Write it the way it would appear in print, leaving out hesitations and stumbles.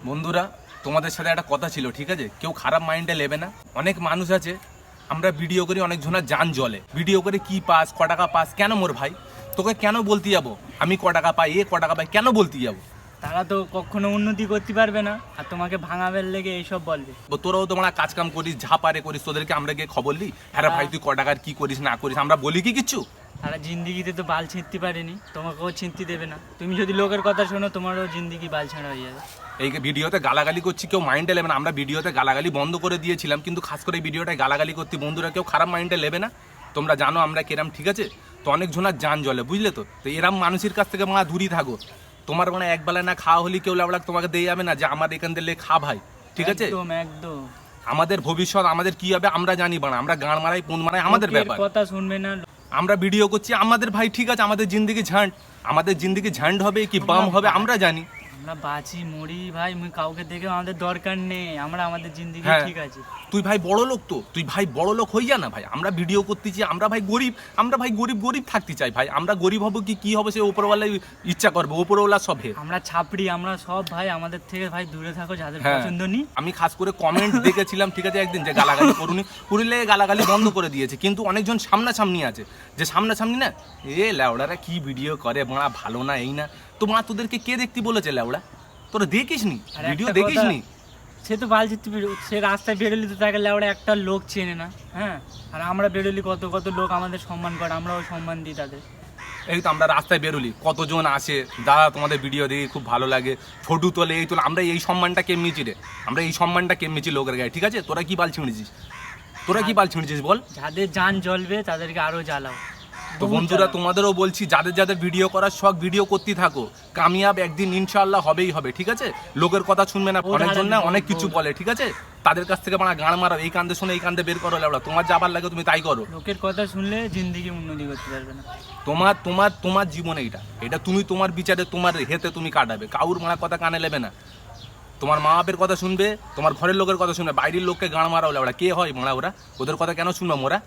বন্ধুরা, তোমাদের সাথে একটা কথা ছিল, ঠিক আছে? কেউ খারাপ মাইন্ডে নেবে না। অনেক মানুষ আছে, আমরা ভিডিও করি, অনেক জনের জান জ্বলে। ভিডিও করে কি পাস, ক টাকা পাস, কেন মোর ভাই? তোকে কেন বলতে যাবো আমি ক টাকা পাই, ক টাকা পাই, কেন বলতে যাবো? তারা তো কখনো উন্নতি করতে পারবে না, আর তোমাকে ভাঙাবের লেগে এইসব বলবে। তোরাও তোমরা কাজ কাম করিস, যা পারে করিস, তোদেরকে আমরা গিয়ে খবর দিই, হ্যাঁ ভাই তুই ক টাকার কি করিস না করিস, আমরা বলি কি কিচ্ছু? তারা জিন্দিগিতে তো বাল ছিঁড়তে পারেনি, তোমাকেও ছিঁড়তে দেবে না। তুমি যদি লোকের কথা শোনো, তোমারও জিন্দিগি বাল ছাড়া হয়ে যাবে। এই ভিডিওতে গালাগালি করছি, কেউ মাইন্ডে নেবে না। আমরা ভিডিওতে গালাগালি বন্ধ করে দিয়েছিলাম, কিন্তু খাস করে এই ভিডিওটায় গালাগালি করতে বন্ধুরা কেউ খারাপ মাইন্ডে নেবে না। তোমরা জানো আমরা কেরাম, ঠিক আছে? তো অনেক জনের জান জ্বলে, বুঝলে তো? তো এরম মানুষের কাছ থেকে মা দূরই থাকো। তোমার মানে একবেলা না খাওয়া হলে কেউ লাবলাক তোমাকে দিয়ে যাবে না যে আমার এখান থেকে খা ভাই, ঠিক আছে? একদম একদম। আমাদের ভবিষ্যৎ আমাদের কি হবে আমরা জানি না। আমরা গান মারাই, পোন মারাই, আমাদের লোকের ব্যাপার। কথা শুনবে না। আমরা ভিডিও করছি আমাদের ভাই, ঠিক আছে? আমাদের জিন্দিগি ঝান্ড, আমাদের জিন্দিগি ঝান্ড হবে কি বাম হবে আমরা জানি। আমরা বাঁচি মরি ভাই, কাউকে দেখে আমাদের দরকার নেই। আমরা আমাদের জিন্দিগি হ্যাঁ। ঠিক আছে। তুই ভাই বড় লোক, তো তুই ভাই বড় লোক হই যা না ভাই। আমরা ভিডিও করতেছি, আমরা ভাই গরিব, আমরা ভাই গরিব গরিব থাকতে চাই ভাই। আমরা গরিব হবো কি হবে সে উপরওয়ালাই ইচ্ছা করবে, উপরওয়ালা সব হে। আমরা ছাপড়ি, আমরা সব ভাই আমাদের থেকে ভাই দূরে থাকো, যাদের হ্যাঁ। পছন্দ নেই। আমি খাস করে কমেন্ট দেখেছিলাম, ঠিক আছে, একদিন যে গালাগালি করুনি, পুরিলে গালাগালি বন্ধ করে দিয়েছে। কিন্তু অনেকজন সামনাসামনি আছে, যে সামনাসামনি না, এ ল্যাওড়ারা কি ভিডিও করে মারা, ভালো না এই না। তো মা তোদেরকে কে দেখতে বলেছে ল্যাওড়া? তোরা দেখিস নি আর ভিডিও, একটা দেখিস কথা, নি? সে তো বাল ছিটতে সে রাস্তায় বেরোলি তো তাকে লেওড়া একটা লোক চেনে না। হ্যাঁ, আর আমরা বেরোলি কত কত লোক আমাদের সম্মান করে, আমরাও সম্মান দিই তাদের। এই তো আমরা রাস্তায় বেরোলি, কতজন আসে, দাদা তোমাদের ভিডিও দেখে খুব ভালো লাগে, ফটো তোলে, এই তোলে। আমরা এই সম্মানটা কেমনিছি রে, আমরা এই সম্মানটা কেমনিছি লোকের গায়ে, ঠিক আছে? তোরা কি বাল ছিঁড়েছিস? তোরা কি বাল ছিঁড়েছিস বল? যাদের জান জ্বলবে তাদেরকে আরো জ্বালাও। তো বন্ধুরা, তোমাদেরও বলছি, যাদের যাদের ভিডিও করার শখ, ভিডিও করতে থাকো। কামিয়াব একদিন ইনশাআল্লাহ হবেই হবে, ঠিক আছে? লোকের কথা শুনবে না, অনেকজন না অনেক কিছু বলে, ঠিক আছে? তাদের কাছ থেকে মানে গান মারো, এই কান্দে শুনে এই কান্দে বের করো লেবড়া। তোমার যাবার লাগে তুমি তাই করো। লোকের কথা শুনলে জিন্দিগি উন্নতি করতে পারবে না। তোমার তোমার তোমার জীবন এটা তুমি তোমার বিচারে তোমার হেতে তুমি কাটাবে। কাউর মারা কথা কানে নেবে না। তোমার মা বাপের কথা শুনবে, তোমার ঘরের লোকের কথা শুনবে, বাইরের লোককে গান মারাও লেবড়া। কে হয় মারা ওরা? ওদের কথা কেন শুনবো মোরা?